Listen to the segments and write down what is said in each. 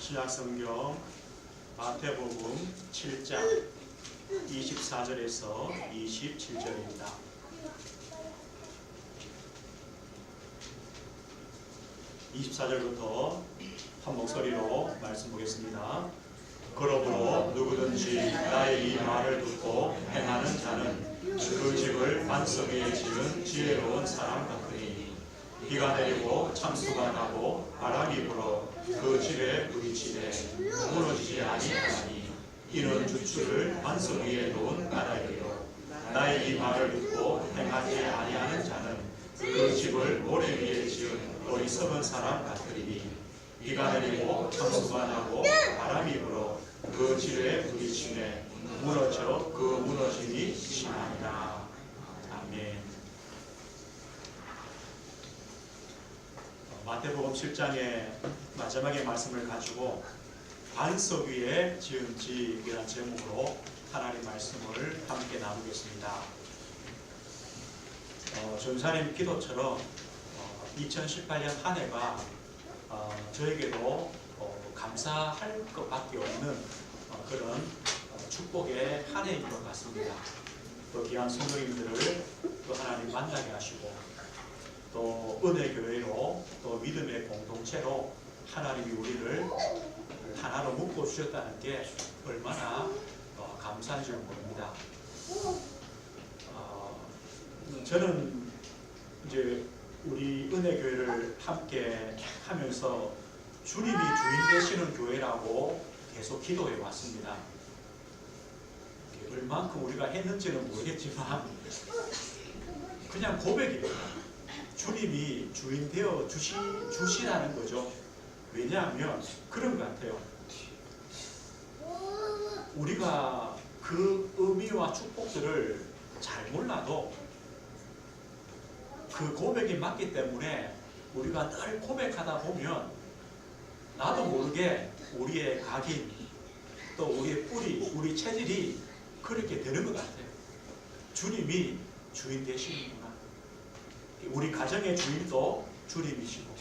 신약성경 마태복음 7장 24절에서 27절입니다. 24절부터 한 목소리로 말씀 보겠습니다. 그러므로 누구든지 나의 이 말을 듣고 행하는 자는 그 집을 반석 위에 지은 지혜로운 사람 같으니 비가 내리고 창수가 나고 바람이 불어 그 집에 부딪히되 무너지지 아니하나니 이는 주추를 반석 위에 놓은 까닭이요 나의 이 말을 듣고 행하지 아니하는 자는 그 집을 모래 위에 지은 어리석은 사람 같으리니 비가 내리고 창수가 나고 바람이 불어 그 집에 부딪히매 무너져 그 무너짐이 심하니라. 아멘. 마태복음 7장의 마지막의 말씀을 가지고 반석 위에 지은 집이라는 제목으로 하나님의 말씀을 함께 나누겠습니다. 전사님 기도처럼 2018년 한 해가 저에게도 감사할 것밖에 없는 그런 축복의 한 해인 것 같습니다. 또 귀한 성도님들을 또 하나님 만나게 하시고 또 은혜교회로 또 믿음의 공동체로 하나님이 우리를 하나로 묶어주셨다는 게 얼마나 감사한지 모릅니다. 저는 이제 우리 은혜교회를 함께 하면서 주님이 주인 되시는 교회라고 계속 기도해 왔습니다. 얼만큼 우리가 했는지는 모르겠지만 그냥 고백입니다. 주님이 주인 되어 주시라는 거죠. 왜냐하면 그런 것 같아요. 우리가 그 의미와 축복들을 잘 몰라도 그 고백이 맞기 때문에 우리가 늘 고백하다 보면 나도 모르게 우리의 각인 또 우리의 뿌리, 우리 체질이 그렇게 되는 것 같아요. 주님이 주인 되시는구나. 우리 가정의 주인도 주님이시고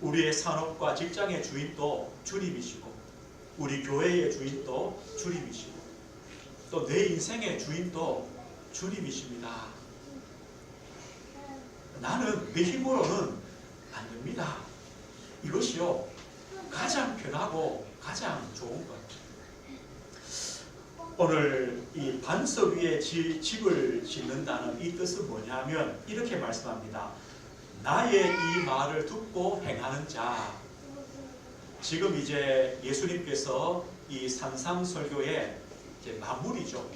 우리의 산업과 직장의 주인도 주님이시고 우리 교회의 주인도 주님이시고 또 내 인생의 주인도 주님이십니다. 나는 내 힘으로는 안 됩니다. 이것이요 가장 편하고 가장 좋은 것 같아요. 오늘 이 반석 위에 집을 짓는다는 이 뜻은 뭐냐면 이렇게 말씀합니다. 나의 이 말을 듣고 행하는 자. 지금 이제 예수님께서 이 산상설교의 이제 마무리죠.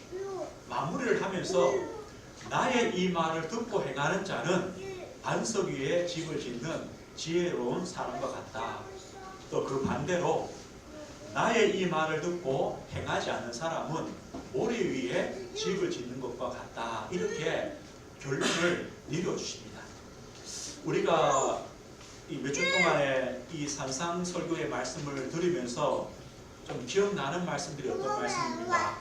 마무리를 하면서 나의 이 말을 듣고 행하는 자는 반석 위에 집을 짓는 지혜로운 사람과 같다. 또 그 반대로 나의 이 말을 듣고 행하지 않는 사람은 모래 위에 집을 짓는 것과 같다. 이렇게 결론을 내려주십니다. 우리가 이 몇 주 동안에 이 산상설교의 말씀을 들으면서 좀 기억나는 말씀들이 어떤 말씀입니까?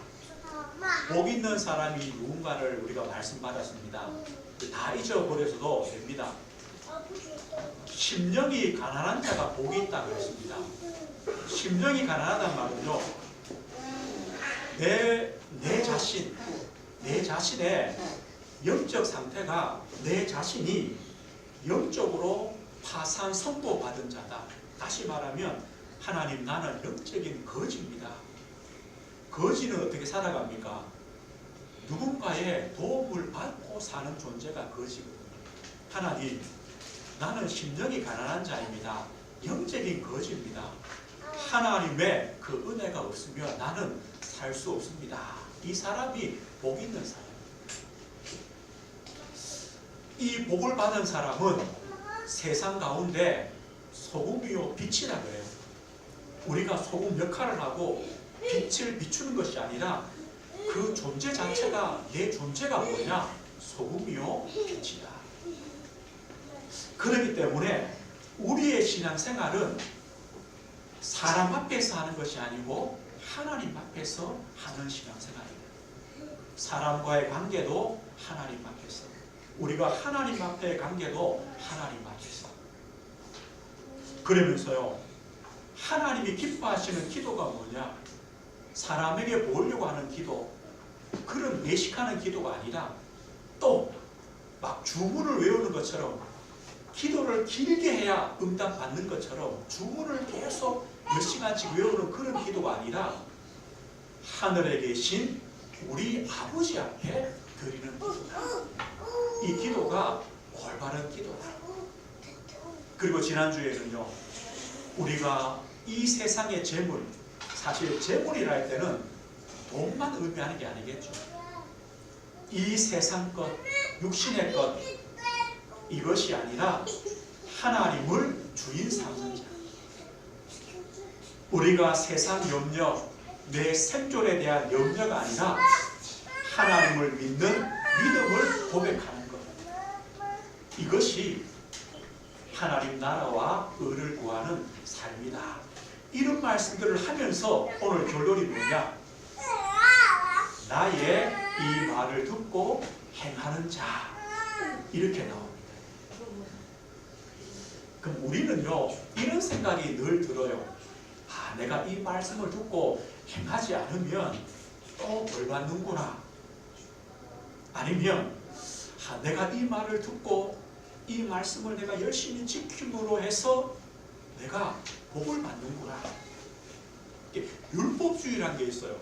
복 있는 사람이 누군가를 우리가 말씀받았습니다. 다 잊어버려서도 됩니다. 심령이 가난한 자가 복이 있다고 그랬습니다. 심령이 가난하다는 말은요, 내 자신의 영적 상태가 내 자신이 영적으로 파산 선고받은 자다. 다시 말하면 하나님 나는 영적인 거지입니다. 거지는 어떻게 살아갑니까? 누군가의 도움을 받고 사는 존재가 거지거든요. 하나님 나는 심령이 가난한 자입니다. 영적인 거지입니다. 하나님의 그 은혜가 없으면 나는 살 수 없습니다. 이 사람이 복 있는 사람입니다. 이 복을 받은 사람은 세상 가운데 소금이요 빛이라 그래요. 우리가 소금 역할을 하고 빛을 비추는 것이 아니라 그 존재 자체가 내 존재가 뭐냐? 소금이요 빛이다. 그렇기 때문에 우리의 신앙생활은 사람 앞에서 하는 것이 아니고 하나님 앞에서 하는 신앙생활입니다. 사람과의 관계도 하나님 앞에서, 우리가 하나님 앞의 관계도 하나님 앞에서. 그러면서요 하나님이 기뻐하시는 기도가 뭐냐? 사람에게 보이려고 하는 기도, 그런 외식하는 기도가 아니라 또 막 주문을 외우는 것처럼 기도를 길게 해야 응답 받는 것처럼 주문을 계속 몇 시간씩 외우는 그런 기도가 아니라 하늘에 계신 우리 아버지 앞에 드리는 기도다. 이 기도가 올바른 기도다. 그리고 지난주에는요, 우리가 이 세상의 재물, 사실 재물이라 할 때는 돈만 의미하는 게 아니겠죠. 이 세상 것, 육신의 것, 이것이 아니라 하나님을 주인 삼는 자. 우리가 세상 염려, 내 생존에 대한 염려가 아니라 하나님을 믿는 믿음을 고백하는 것. 이것이 하나님 나라와 의를 구하는 삶이다. 이런 말씀들을 하면서 오늘 결론이 뭐냐? 나의 이 말을 듣고 행하는 자. 이렇게 나옵니다. 그럼 우리는요, 이런 생각이 늘 들어요. 아, 내가 이 말씀을 듣고 행하지 않으면 또 벌 받는구나. 아니면 아, 내가 이 말을 듣고 이 말씀을 내가 열심히 지킴으로 해서 내가 복을 받는구나. 율법주의라는 게 있어요.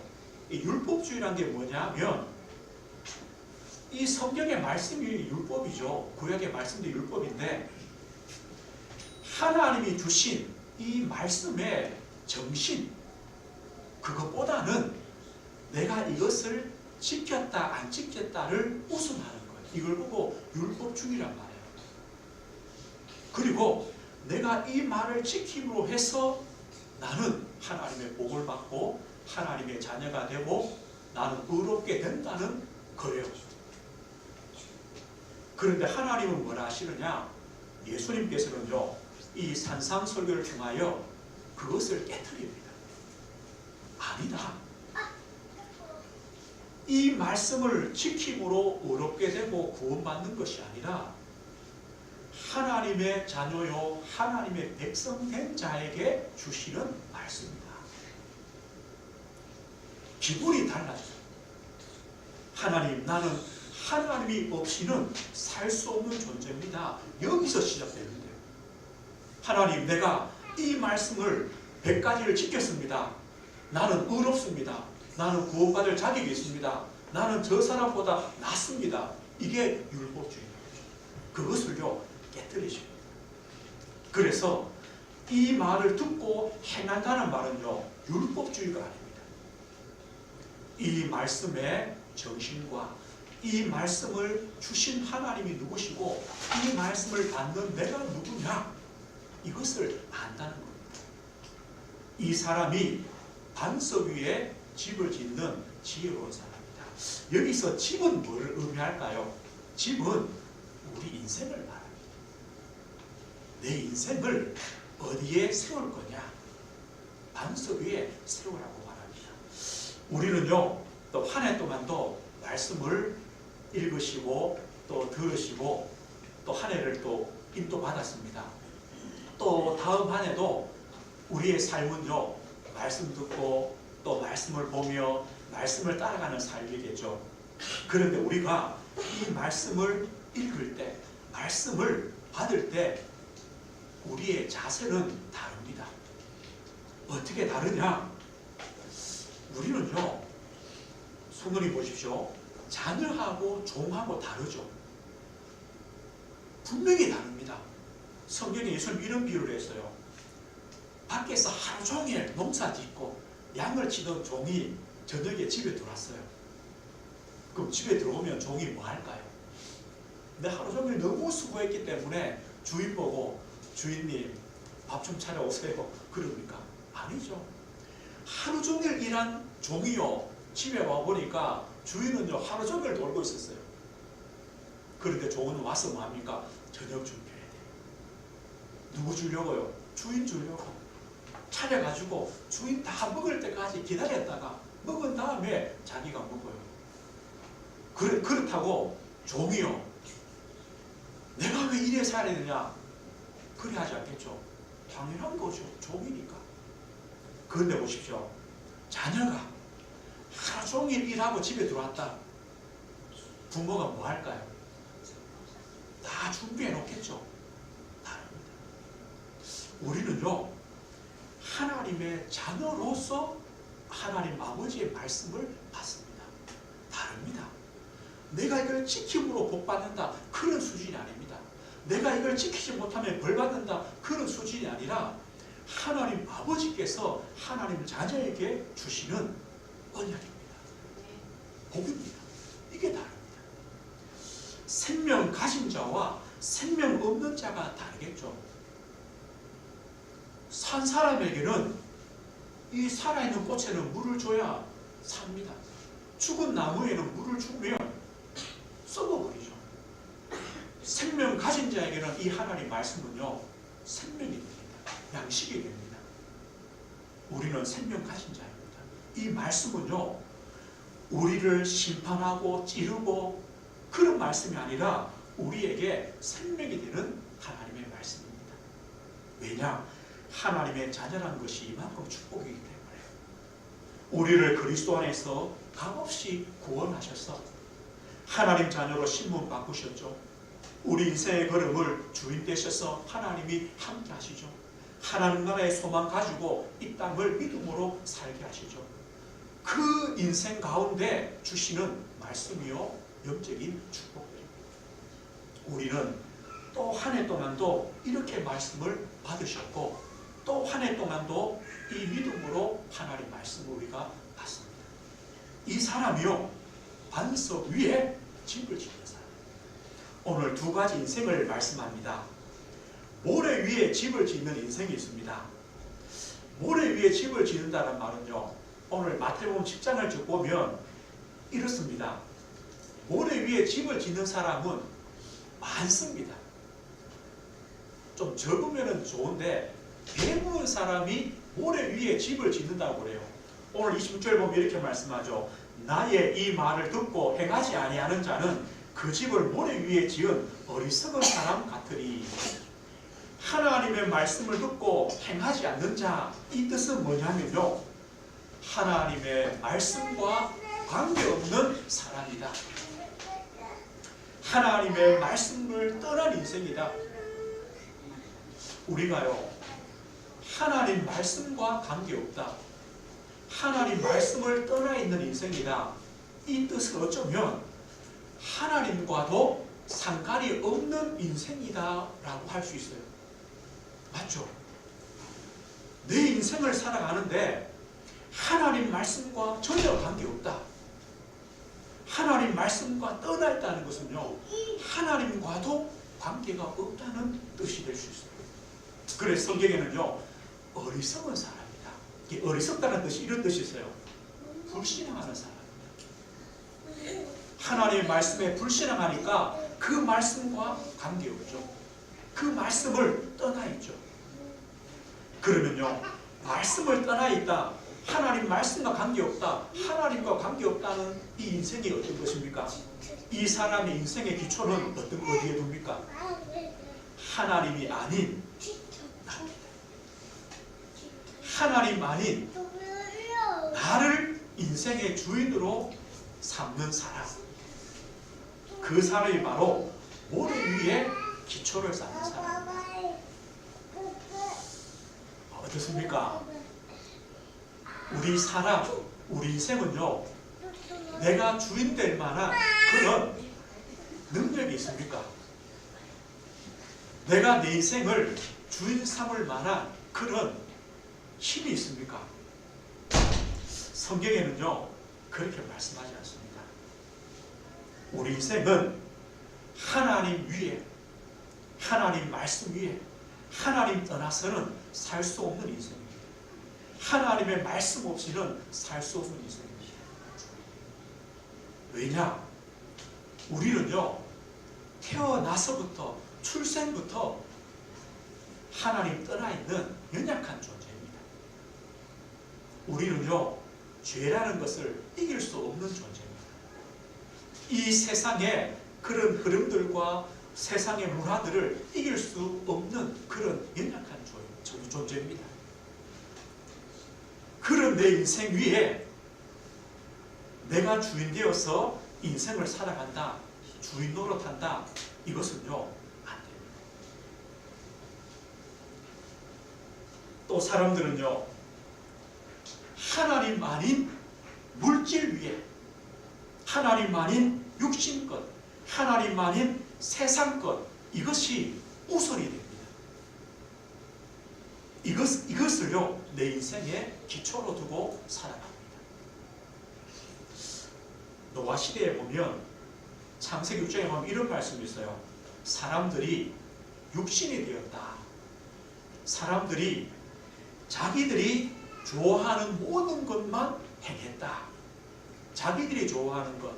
이 율법주의라는 게 뭐냐면 이 성경의 말씀이 율법이죠. 구약의 말씀도 율법인데 하나님이 주신 이 말씀의 정신, 그것보다는 내가 이것을 지켰다 안 지켰다를 우선하는 거예요. 이걸 보고 율법주의란 말이에요. 그리고 내가 이 말을 지킴으로 해서 나는 하나님의 복을 받고 하나님의 자녀가 되고 나는 의롭게 된다는 거예요. 그런데 하나님은 뭐라 하시느냐? 예수님께서는요, 이 산상설교를 통하여 그것을 깨트립니다. 아니다. 이 말씀을 지킴으로 의롭게 되고 구원받는 것이 아니라 하나님의 자녀요, 하나님의 백성 된 자에게 주시는 말씀입니다. 기분이 달라져요. 하나님, 나는 하나님이 없이는 살 수 없는 존재입니다. 여기서 시작되는데요. 하나님, 내가 이 말씀을 100가지를 지켰습니다. 나는 의롭습니다. 나는 구원받을 자격이 있습니다. 나는 저 사람보다 낫습니다. 이게 율법주의입니다. 그것을요, 깨뜨리십니다. 그래서 이 말을 듣고 행한다는 말은요, 율법주의가 아닙니다. 이 말씀의 정신과 이 말씀을 주신 하나님이 누구시고 이 말씀을 받는 내가 누구냐, 이것을 안다는 겁니다. 이 사람이 반석 위에 집을 짓는 지혜로운 사람입니다. 여기서 집은 뭘 의미할까요? 집은 우리 인생을 말합니다. 내 인생을 어디에 세울 거냐? 반석 위에 세우라고 말합니다. 우리는요, 또 한 해 동안도 말씀을 읽으시고 또 들으시고 또 한 해를 또 인도받았습니다. 또 다음 한 해도 우리의 삶은요, 말씀 듣고 또 말씀을 보며 말씀을 따라가는 삶이겠죠. 그런데 우리가 이 말씀을 읽을 때, 말씀을 받을 때 우리의 자세는 다릅니다. 어떻게 다르냐? 우리는요, 성도님 보십시오. 자녀하고 종하고 다르죠. 분명히 다릅니다. 성경에 예수님 이런 비유를 했어요. 밖에서 하루 종일 농사 짓고 양을 치던 종이 저녁에 집에 들어왔어요. 그럼 집에 들어오면 종이 뭐 할까요? 근데 하루 종일 너무 수고했기 때문에 주인 보고 주인님 밥 좀 차려오세요 그럽니까? 아니죠. 하루 종일 일한 종이요, 집에 와보니까 주인은요, 하루 종일 놀고 있었어요. 그런데 종은 와서 뭐합니까? 저녁 준비해야 돼요. 누구 주려고요? 주인 주려고. 차려가지고 주인 다 먹을 때까지 기다렸다가 먹은 다음에 자기가 먹어요. 그렇다고 종이요, 내가 왜 이래 살아야 되냐? 그래 하지 않겠죠. 당연한 거죠. 종이니까. 그런데 보십시오. 자녀가 하루 종일 일하고 집에 들어왔다. 부모가 뭐 할까요? 다 준비해 놓겠죠. 다릅니다. 우리는요, 하나님의 자녀로서 하나님 아버지의 말씀을 받습니다. 다릅니다. 내가 이걸 지킴으로 복받는다, 그런 수준이 아닙니다. 내가 이걸 지키지 못하면 벌받는다, 그런 수준이 아니라 하나님 아버지께서 하나님 자녀에게 주시는 언약입니다. 복입니다. 이게 다릅니다. 생명 가진 자와 생명 없는 자가 다르겠죠. 산 사람에게는 이 살아있는 꽃에는 물을 줘야 삽니다. 죽은 나무에는 물을 주면 썩어버리죠. 생명 가진 자에게는 이 하나님 말씀은요, 생명이 됩니다. 양식이 됩니다. 우리는 생명 가진 자입니다. 이 말씀은요, 우리를 심판하고 찌르고 그런 말씀이 아니라 우리에게 생명이 되는 하나님의 말씀입니다. 왜냐? 하나님의 자녀라는 것이 이만큼 축복이기 때문에 우리를 그리스도 안에서 값없이 구원하셔서 하나님 자녀로 신분 바꾸셨죠. 우리 인생의 걸음을 주인 되셔서 하나님이 함께 하시죠. 하나님 나라의 소망 가지고 이 땅을 믿음으로 살게 하시죠. 그 인생 가운데 주시는 말씀이요, 영적인 축복입니다. 우리는 또 한 해 동안도 이렇게 말씀을 받으셨고 또 한 해 동안도 이 믿음으로 하나님 말씀을 우리가 받습니다. 이 사람이요, 반석 위에 집을 짓는 사람. 오늘 두 가지 인생을 말씀합니다. 모래 위에 집을 짓는 인생이 있습니다. 모래 위에 집을 짓는다는 말은요, 오늘 마태복음 10장을 쭉 보면 이렇습니다. 모래 위에 집을 짓는 사람은 많습니다. 좀 적으면 좋은데 대부분 사람이 모래 위에 집을 짓는다고 그래요. 오늘 26절 보면 이렇게 말씀하죠. 나의 이 말을 듣고 행하지 아니하는 자는 그 집을 모래 위에 지은 어리석은 사람 같으리. 하나님의 말씀을 듣고 행하지 않는 자, 이 뜻은 뭐냐면요, 하나님의 말씀과 관계없는 사람이다. 하나님의 말씀을 떠난 인생이다. 우리가요, 하나님 말씀과 관계없다, 하나님 말씀을 떠나 있는 인생이다, 이 뜻은 어쩌면 하나님과도 상관이 없는 인생이다 라고 할 수 있어요. 맞죠? 내 인생을 살아가는데 하나님 말씀과 전혀 관계없다, 하나님 말씀과 떠나 있다는 것은요, 하나님과도 관계가 없다는 뜻이 될 수 있어요. 그래서 성경에는요, 어리석은 사람이다. 이 어리석다는 뜻이 이런 뜻이 있어요. 불신앙하는 사람입니다. 하나님의 말씀에 불신앙하니까 그 말씀과 관계없죠. 그 말씀을 떠나 있죠. 그러면요, 말씀을 떠나 있다, 하나님 말씀과 관계없다, 하나님과 관계없다는 이 인생이 어떤 것입니까? 이 사람의 인생의 기초는 어디에 둡니까? 하나님이 아닌 나입니다. 하나님 아닌 나를 인생의 주인으로 삼는 사람, 그 사람이 바로 모래 위에 기초를 쌓는 사람. 어떻습니까? 우리 사람, 우리 인생은요, 내가 주인 될 만한 그런 능력이 있습니까? 내가 내 인생을 주인 삼을 만한 그런 힘이 있습니까? 성경에는요, 그렇게 말씀하지 않습니다. 우리 인생은 하나님 위에, 하나님 말씀 위에, 하나님 떠나서는 살 수 없는 인생입니다. 하나님의 말씀 없이는 살 수 없는 인생입니다. 왜냐? 우리는요, 태어나서부터, 출생부터 하나님 떠나 있는 연약한 존재입니다. 우리는요, 죄라는 것을 이길 수 없는 존재입니다. 이 세상의 그런 흐름들과 세상의 문화들을 이길 수 없는 그런 연약한 존재입니다. 이런 내 인생 위에 내가 주인 되어서 인생을 살아간다, 주인 노릇한다, 이것은요 안 됩니다. 또 사람들은요 하나님 아닌 물질 위에, 하나님 아닌 육신것, 하나님 아닌 세상것, 이것이 우선이 됩니다. 이것을요 내 인생의 기초로 두고 살아갑니다. 노아 시대에 보면 창세기 6장에 보면 이런 말씀이 있어요. 사람들이 육신이 되었다. 사람들이 자기들이 좋아하는 모든 것만 행했다. 자기들이 좋아하는 것,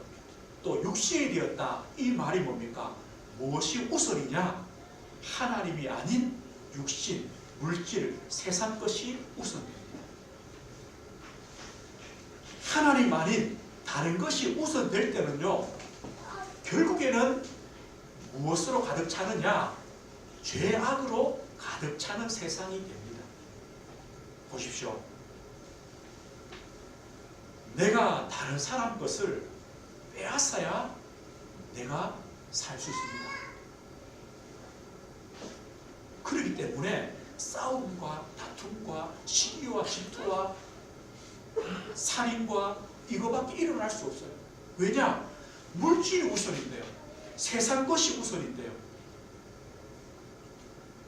또 육신이 되었다. 이 말이 뭡니까? 무엇이 우선이냐? 하나님이 아닌 육신, 물질, 세상 것이 우선됩니다. 하나님 아닌 다른 것이 우선될 때는요 결국에는 무엇으로 가득 차느냐? 죄악으로 가득 차는 세상이 됩니다. 보십시오. 내가 다른 사람 것을 빼앗아야 내가 살 수 있습니다. 그렇기 때문에 싸움과 다툼과 시기와 질투와 살인과 이거밖에 일어날 수 없어요. 왜냐? 물질이 우선인데요. 세상 것이 우선인데요.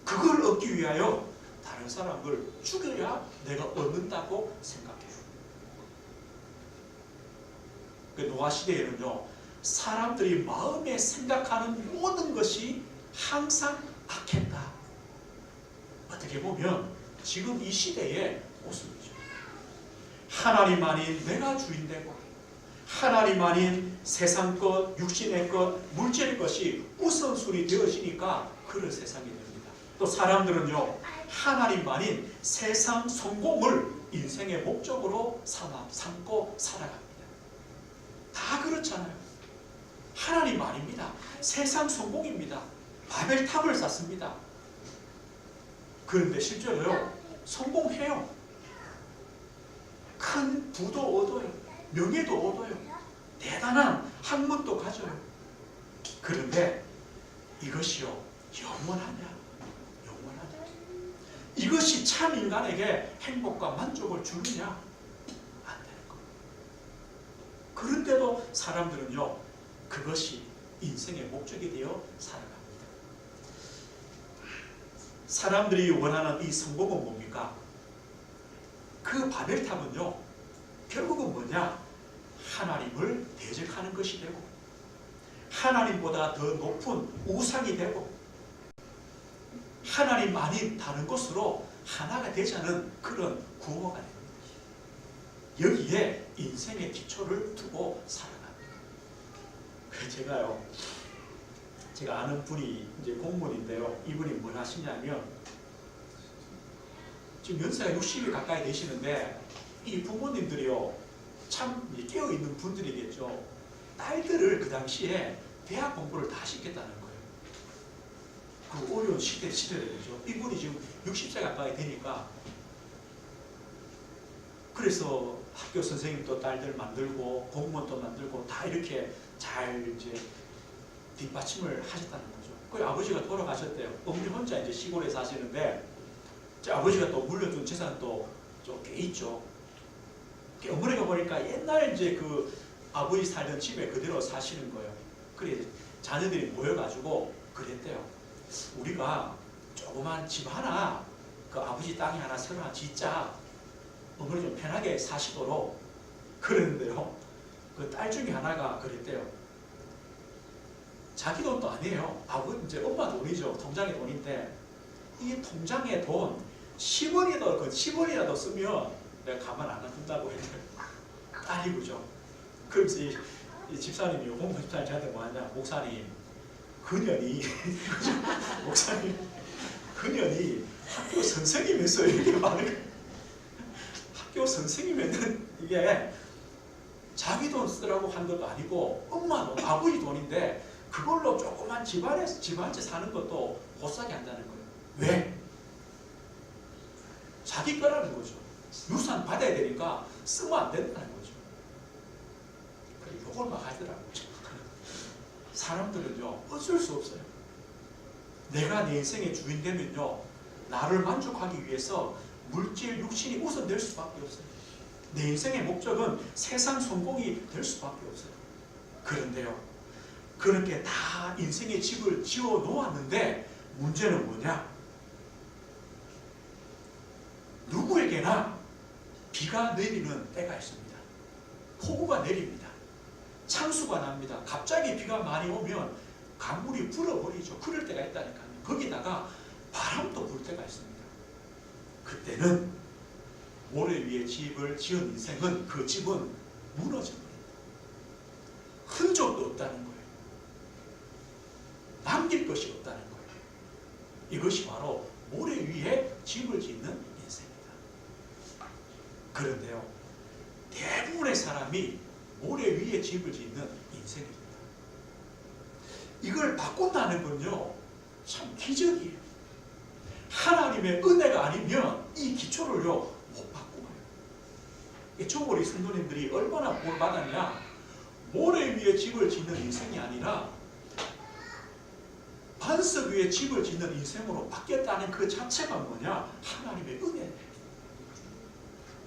그걸 얻기 위하여 다른 사람을 죽여야 내가 얻는다고 생각해요. 그 노아 시대에는요 사람들이 마음에 생각하는 모든 것이 항상 악했다. 어떻게 보면 지금 이 시대의 모습이죠. 하나님 아닌 내가 주인 되고 하나님 아닌 세상 것, 육신의 것, 물질의 것이 우선순위 되어지니까 그런 세상이 됩니다. 또 사람들은요 하나님 아닌 세상 성공을 인생의 목적으로 삼고 살아갑니다. 다 그렇잖아요. 하나님 아닙니다. 세상 성공입니다. 바벨탑을 쌓습니다. 그런데 실제로요 성공해요. 큰 부도 얻어요. 명예도 얻어요. 대단한 학문도 가져요. 그런데 이것이요 영원하냐? 영원하냐? 이것이 참 인간에게 행복과 만족을 주느냐? 안 되는 겁니다. 그런데도 사람들은요 그것이 인생의 목적이 되어 살아갑니다. 사람들이 원하는 이 성공은 뭡니까? 그 바벨탑은요 결국은 뭐냐? 하나님을 대적하는 것이 되고 하나님보다 더 높은 우상이 되고 하나님 아닌 다른 것으로 하나가 되자는 그런 구호가 됩니다. 여기에 인생의 기초를 두고 살아갑니다. 제가 아는 분이 이제 공무원인데요. 이분이 뭘 하시냐면 지금 연세가 60이 가까이 되시는데 이 부모님들이요 참 깨어있는 분들이겠죠. 딸들을 그 당시에 대학 공부를 다 시켰다는 거예요. 그 어려운 시대들이죠. 이분이 지금 60세 가까이 되니까 그래서 학교 선생님도 딸들 만들고 공무원도 만들고 다 이렇게 잘 이제 뒷받침을 하셨다는 거죠. 그 아버지가 돌아가셨대요. 어머니 혼자 이제 시골에 사시는데 제 아버지가 또 물려준 재산 또 꽤 있죠. 어머니가 보니까 옛날 이제 그 아버지 살던 집에 그대로 사시는 거예요. 그래 자녀들이 모여가지고 그랬대요. 우리가 조그만 집 하나, 그 아버지 땅이 하나 새로 하나 짓자. 어머니 좀 편하게 사시도록 그랬는데요. 그 딸 중에 하나가 그랬대요. 자기 돈도 아니에요. 아버지 이제 엄마 돈이죠. 통장에 돈인데 이 통장에 돈 10원이라도 그 10원이라도 쓰면 내가 가만 안 놔둔다고 했대요. 딸이 그죠. 그러면서 이 집사님이 홍보 집사님 저한테 뭐하냐, 목사님 그년이 목사님 그년이 학교 선생님에서 이렇게 많은 학교 선생님에는 이게 자기 돈 쓰라고 한 것도 아니고 엄마 돈, 아버지 돈인데 그걸로 조그만 집 한 채 사는 것도 못 사게 한다는 거예요. 왜? 자기 거라는 거죠. 유산 받아야 되니까 쓰면 안 된다는 거죠. 그래, 요걸 막 하더라고요. 사람들은요, 어쩔 수 없어요. 내가 내 인생의 주인 되면요, 나를 만족하기 위해서 물질, 육신이 우선될 수밖에 없어요. 내 인생의 목적은 세상 성공이 될 수밖에 없어요. 그런데요, 그렇게 다 인생의 집을 지어 놓았는데 문제는 뭐냐? 누구에게나 비가 내리는 때가 있습니다. 폭우가 내립니다. 창수가 납니다. 갑자기 비가 많이 오면 강물이 불어버리죠. 그럴 때가 있다니까요. 거기다가 바람도 불 때가 있습니다. 그때는 모래 위에 집을 지은 인생은 그 집은 무너져버립니다. 흔적도 없다는 거예요. 남길 것이 없다는 거예요. 이것이 바로 모래 위에 집을 짓는 인생입니다. 그런데요, 대부분의 사람이 모래 위에 집을 짓는 인생입니다. 이걸 바꾼다는 건요, 참 기적이에요. 하나님의 은혜가 아니면 이 기초를요 못 바꾸어요. 조골이 성도님들이 얼마나 복을 받았냐? 모래 위에 집을 짓는 인생이 아니라 반석 위에 집을 짓는 인생으로 바뀌었다는 그 자체가 뭐냐? 하나님의 은혜예요.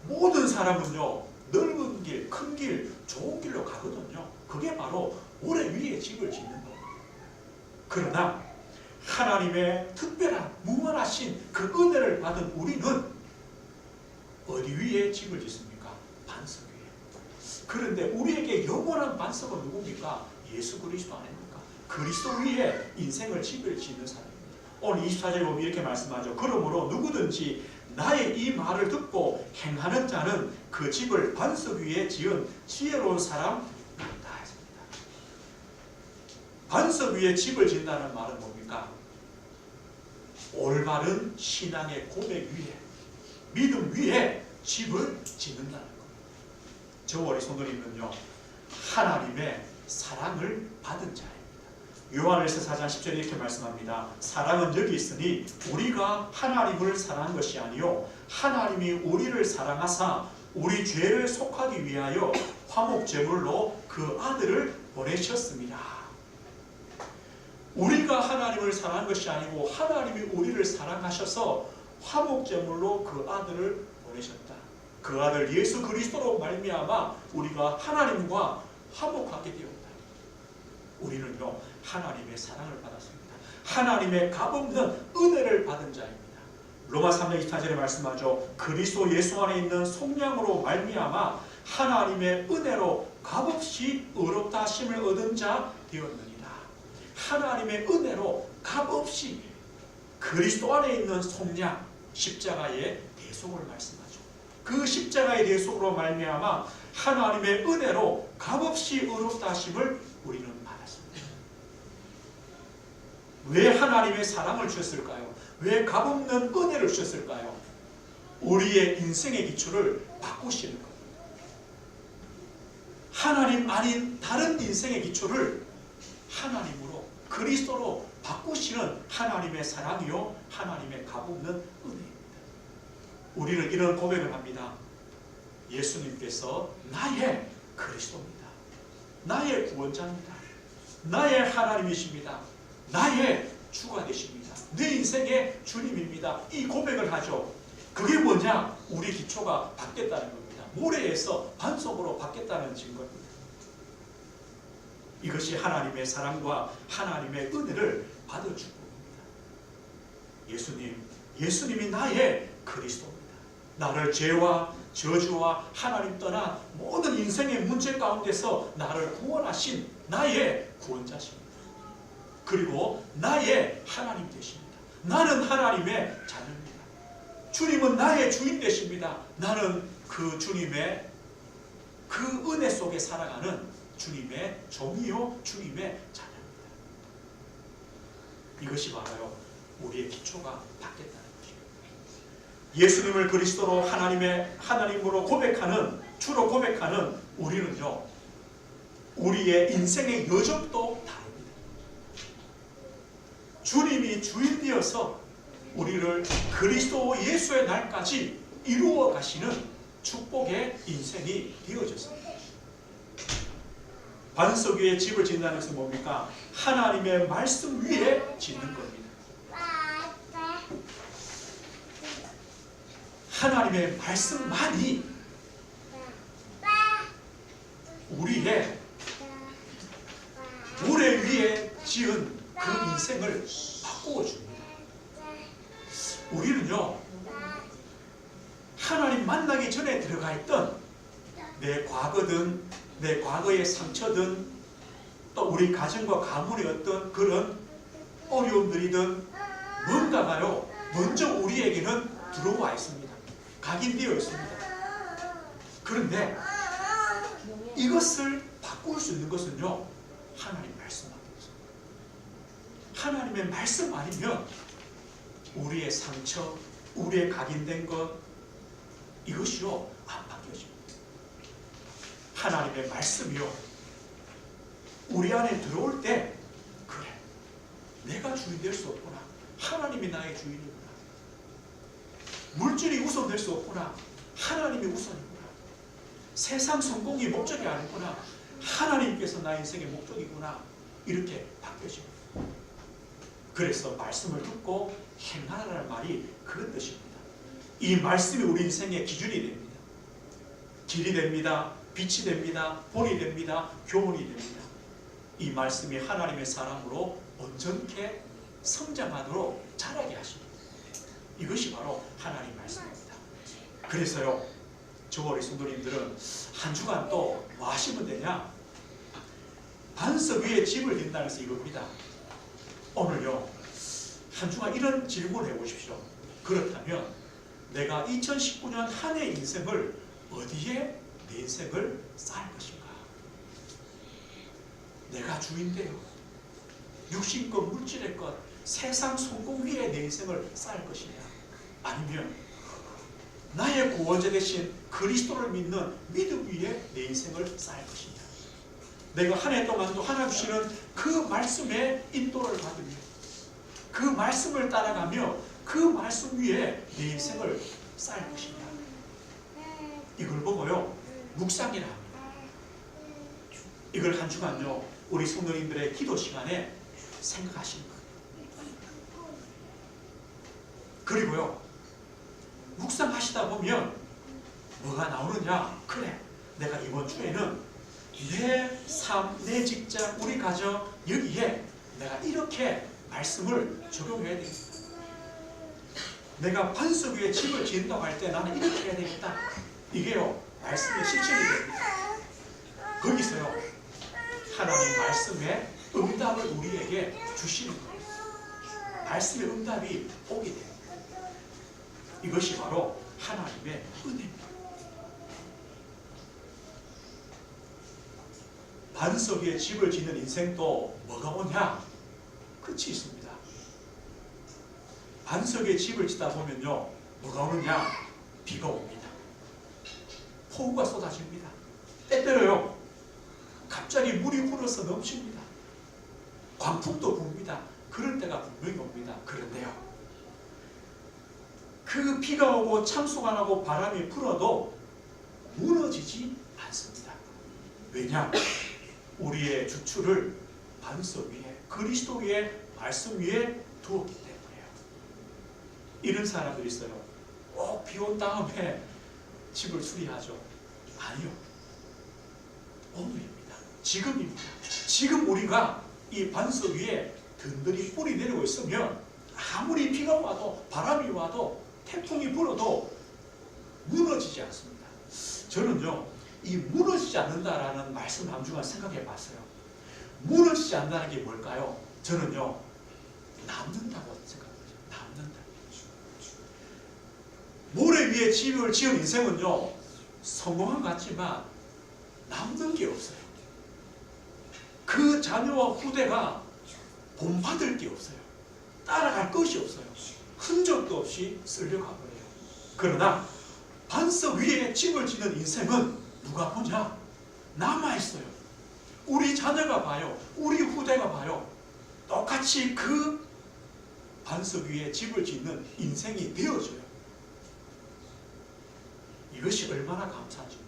모든 사람은요, 넓은 길, 큰 길, 좋은 길로 가거든요. 그게 바로 모래 위에 집을 짓는 거예요. 그러나 하나님의 특별한 무한하신 그 은혜를 받은 우리는 어디 위에 집을 짓습니까? 반석 위에. 그런데 우리에게 영원한 반석은 누굽니까? 예수 그리스도 아닙니까? 그리스도 위에 인생을 집을 짓는 사람입니다. 오늘 24절에 보면 이렇게 말씀하죠. 그러므로 누구든지 나의 이 말을 듣고 행하는 자는 그 집을 반석 위에 지은 지혜로운 사람 같다 했습니다. 반석 위에 집을 짓는다는 말은 뭡니까? 올바른 신앙의 고백 위에, 믿음 위에 집을 짓는다는 겁니다. 저 우리 성도님은요, 하나님의 사랑을 받은 자입니다. 요한일서 4장 10절에 이렇게 말씀합니다. 사랑은 여기 있으니 우리가 하나님을 사랑한 것이 아니요 하나님이 우리를 사랑하사 우리 죄를 속하기 위하여 화목제물로 그 아들을 보내셨습니다. 우리가 하나님을 사랑한 것이 아니고 하나님이 우리를 사랑하셔서 화목제물로 그 아들을 보내셨다. 그 아들 예수 그리스도로 말미암아 우리가 하나님과 화목하게 되었다. 우리는요, 하나님의 사랑을 받았습니다. 하나님의 값없는 은혜를 받은 자입니다. 로마 3장 24절에 말씀하죠. 그리스도 예수 안에 있는 속량으로 말미암아 하나님의 은혜로 값없이 의롭다 하심을 얻은 자 되었느니라. 하나님의 은혜로 값없이 그리스도 안에 있는 속량, 십자가의 대속을 말씀하죠. 그 십자가의 대속으로 말미암아 하나님의 은혜로 값없이 의롭다 하심을 우리는 받았습니다. 왜 하나님의 사랑을 주셨을까요? 왜 값없는 은혜를 주셨을까요? 우리의 인생의 기초를 바꾸시는 겁니다. 하나님 아닌 다른 인생의 기초를 하나님으로, 그리스도로 바꾸시는 하나님의 사랑이요 하나님의 값없는 은혜입니다. 우리는 이런 고백을 합니다. 예수님께서 나의 그리스도입니다. 나의 구원자입니다. 나의 하나님이십니다. 나의 주가 되십니다. 내 인생의 주님입니다. 이 고백을 하죠. 그게 뭐냐? 우리 기초가 바뀌었다는 겁니다. 모래에서 반석으로 바뀌었다는 증거입니다. 이것이 하나님의 사랑과 하나님의 은혜를 받아주고 있습니다. 예수님이 나의 그리스도입니다. 나를 죄와 저주와 하나님 떠나 모든 인생의 문제 가운데서 나를 구원하신 나의 구원자십니다. 그리고 나의 하나님 되십니다. 나는 하나님의 자녀입니다. 주님은 나의 주인 되십니다. 나는 그 주님의 그 은혜 속에 살아가는 주님의 종이요 주님의 자녀입니다. 이것이 바로요 우리의 기초가 바뀌었다는 것입니다. 예수님을 그리스도로 하나님으로 고백하는, 주로 고백하는 우리는요, 우리의 인생의 여정도 다릅니다. 주님이 주인 되어서 우리를 그리스도 예수의 날까지 이루어 가시는 축복의 인생이 되어졌습니다. 반석 위에 집을 짓는다는 것은 뭡니까? 하나님의 말씀 위에 짓는 겁니다. 하나님의 말씀만이 우리의 모래 위에 지은 그 인생을 바꾸어 줍니다. 우리는요, 하나님 만나기 전에 들어가 있던 내 과거든, 내 과거의 상처든, 또 우리 가정과 가문의 어떤 그런 어려움들이든 뭔가가요, 먼저 우리에게는 들어와 있습니다. 각인되어 있습니다. 그런데 이것을 바꿀 수 있는 것은요, 하나님 말씀밖에 없습니다. 하나님의 말씀 아니면 우리의 상처, 우리의 각인된 것, 이것이요 안 바뀌어집니다. 하나님의 말씀이요 우리 안에 들어올 때, 그래, 내가 주인 될 수 없구나, 하나님이 나의 주인이구나, 물질이 우선 될 수 없구나, 하나님이 우선이구나, 세상 성공이 목적이 아니구나, 하나님께서 나의 인생의 목적이구나, 이렇게 바뀌어집니다. 그래서 말씀을 듣고 행하라는 말이 그런 뜻입니다. 이 말씀이 우리 인생의 기준이 됩니다. 길이 됩니다. 빛이 됩니다. 본이 됩니다. 교훈이 됩니다. 이 말씀이 하나님의 사람으로 온전케 성장하도록 자라게 하십니다. 이것이 바로 하나님 말씀입니다. 그래서요, 저와 우리 성도님들은 한 주간 또 뭐 하시면 되냐? 반석 위에 집을 짓는다는 것이 이겁니다. 오늘요, 한 주간 이런 질문을 해보십시오. 그렇다면 내가 2019년 한 해 인생을 어디에 내 인생을 쌓을 것인가? 내가 주인데요, 육신것, 물질의 것, 세상 성공 위에 내 인생을 쌓을 것이냐? 아니면 나의 구원자 되신 그리스도를 믿는 믿음 위에 내 인생을 쌓을 것이냐? 내가 한 해 동안도 하나님 주시는 그 말씀에 인도를 받으며 그 말씀을 따라가며 그 말씀 위에 내 인생을 쌓을 것이냐? 이걸 보고요, 묵상이라 합니다. 이걸 한 주간요, 우리 성도님들의 기도 시간에 생각하시는 거예요. 그리고요, 묵상하시다 보면 뭐가 나오느냐? 그래, 내가 이번 주에는 내 삶, 내 직장, 우리 가정, 여기에 내가 이렇게 말씀을 적용해야 되겠다. 내가 반석 위에 집을 짓는다고 할 때 나는 이렇게 해야 되겠다. 이게요, 말씀의 실천이 됩니다. 거기서요, 하나님 말씀의 응답을 우리에게 주시는 거예요. 말씀의 응답이 오게 됩니다. 이것이 바로 하나님의 은혜입니다. 반석 위에 집을 짓는 인생도 뭐가 오냐? 끝이 있습니다. 반석 위에 집을 짓다 보면요, 뭐가 오느냐? 비가 옵니다. 폭우가 쏟아집니다. 때때로요, 갑자기 물이 불어서 넘칩니다. 광풍도 붑니다. 그럴 때가 분명히 옵니다. 그런데요, 그 비가 오고 창수가 나고 바람이 불어도 무너지지 않습니다. 왜냐? 우리의 주추를 반석 위에, 그리스도 위에, 말씀 위에 두었기 때문에요. 이런 사람들이 있어요. 꼭 비 온 다음에 집을 수리하죠. 아니요, 오늘입니다. 지금입니다. 지금 우리가 이 반석 위에 든든히 뿌리 내리고 있으면 아무리 비가 와도, 바람이 와도, 태풍이 불어도 무너지지 않습니다. 저는요, 이 무너지지 않는다라는 말씀을 한 주간 생각해 봤어요. 무너지지 않는다는 게 뭘까요? 저는요, 남는다고 생각합니다. 남는다. 모래 위에 집을 지은 인생은요, 성공한 것 같지만 남는 게 없어요. 그 자녀와 후대가 본받을 게 없어요. 따라갈 것이 없어요. 흔적도 없이 쓸려가 버려요. 그러나 반석 위에 집을 짓는 인생은 누가 보냐? 남아있어요. 우리 자녀가 봐요. 우리 후대가 봐요. 똑같이 그 반석 위에 집을 짓는 인생이 되어져요. 이것이 얼마나 감사한지 몰라요.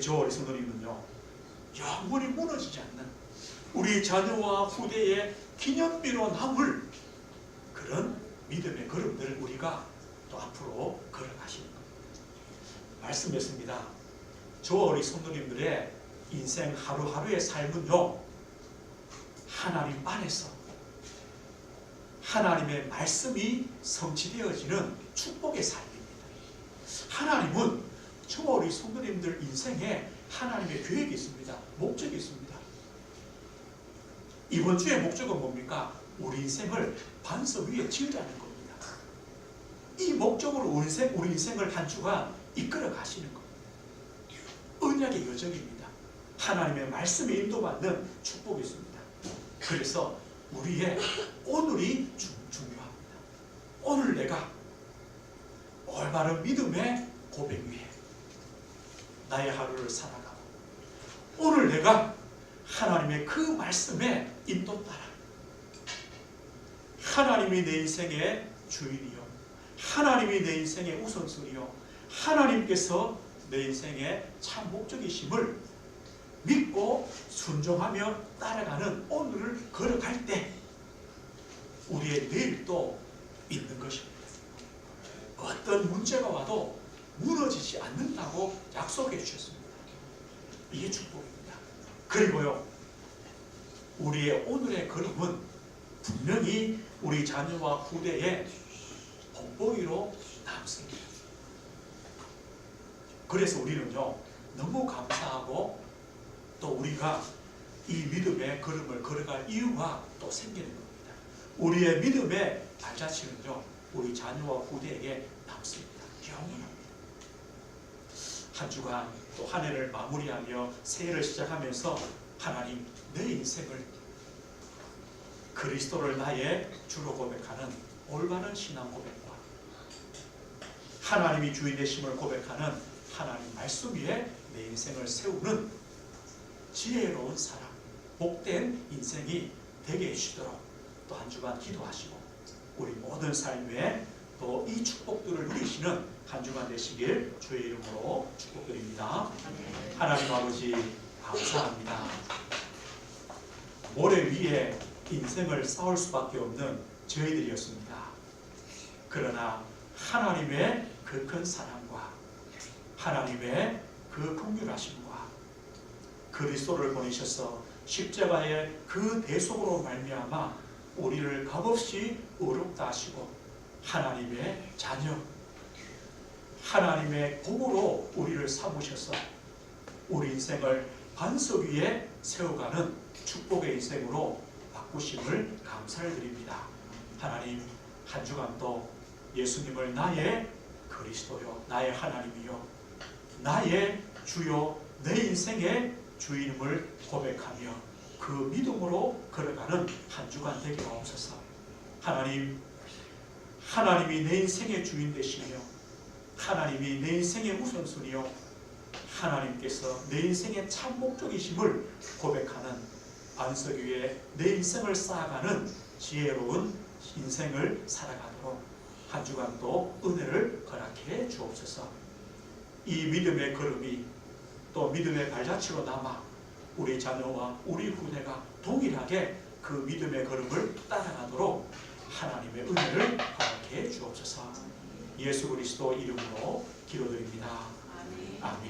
저 어린 성도님은요, 영원히 무너지지 않는 우리 자녀와 후대의 기념비로 남을 그런 믿음의 걸음들을 우리가 또 앞으로 걸어가시는 겁니다. 말씀했습니다. 저 어린 성도님들의 인생 하루하루의 삶은요, 하나님 안에서 하나님의 말씀이 성취되어지는 축복의 삶입니다. 하나님은 저 우리 성도님들 인생에 하나님의 계획이 있습니다. 목적이 있습니다. 이번 주의 목적은 뭡니까? 우리 인생을 반석 위에 지으라는 겁니다. 이 목적으로 우리 인생을 한 주간 이끌어 가시는 겁니다. 언약의 여정입니다. 하나님의 말씀에 인도받는 축복이 있습니다. 그래서 우리의 오늘이 중요합니다. 오늘 내가 올바른 믿음의 고백 위에 나의 하루를 살아가고, 오늘 내가 하나님의 그 말씀에 인도 따라 하나님이 내 인생의 주인이요, 하나님이 내 인생의 우선순위요, 하나님께서 내 인생의 참 목적이심을 믿고 순종하며 따라가는 오늘을 걸어갈 때 우리의 내일도 있는 것입니다. 어떤 문제가 와도 무너지지 않는다고 약속해 주셨습니다. 이게 축복입니다. 그리고요, 우리의 오늘의 걸음은 분명히 우리 자녀와 후대의 본보기로 남습니다. 그래서 우리는요, 너무 감사하고 또 우리가 이 믿음의 걸음을 걸어갈 이유가 또 생기는 겁니다. 우리의 믿음의 발자취는요, 우리 자녀와 후대에게 남습니다. 영원합니다. 한 주간 또 한 해를 마무리하며 새해를 시작하면서 하나님, 내 인생을 그리스도를 나의 주로 고백하는 올바른 신앙 고백과 하나님이 주인 되심을 고백하는 하나님 말씀 위에 내 인생을 세우는 지혜로운 사람, 복된 인생이 되게 해주시도록 또 한 주간 기도하시고 우리 모든 삶에 또 이 축복들을 누리시는 한 주간 되시길 주의 이름으로 축복드립니다. 하나님 아버지, 감사합니다. 모래 위에 인생을 쌓을 수밖에 없는 저희들이었습니다. 그러나 하나님의 그 큰 사랑과 하나님의 그 긍휼하심과 그리스도를 보내셔서 십자가의 그 대속으로 말미암아 우리를 값없이 의롭다 하시고 하나님의 자녀, 하나님의 공으로 우리를 삼으셔서 우리 인생을 반석 위에 세워가는 축복의 인생으로 바꾸심을 감사를 드립니다. 하나님, 한 주간도 예수님을 나의 그리스도요, 나의 하나님이요, 나의 주요, 내 인생의 주인임을 고백하며 그 믿음으로 걸어가는 한 주간 되게 하옵소서. 하나님, 하나님이 내 인생의 주인 되시며 하나님이 내 인생의 우선순위요, 하나님께서 내 인생의 참 목적이심을 고백하는 반석 위에 내 인생을 쌓아가는 지혜로운 인생을 살아가도록 한 주간도 은혜를 허락해 주옵소서. 이 믿음의 걸음이 또 믿음의 발자취로 남아 우리 자녀와 우리 후대가 동일하게 그 믿음의 걸음을 따라가도록 하나님의 은혜를 허락해 주옵소서. 예수 그리스도 이름으로 기도드립니다. 아멘.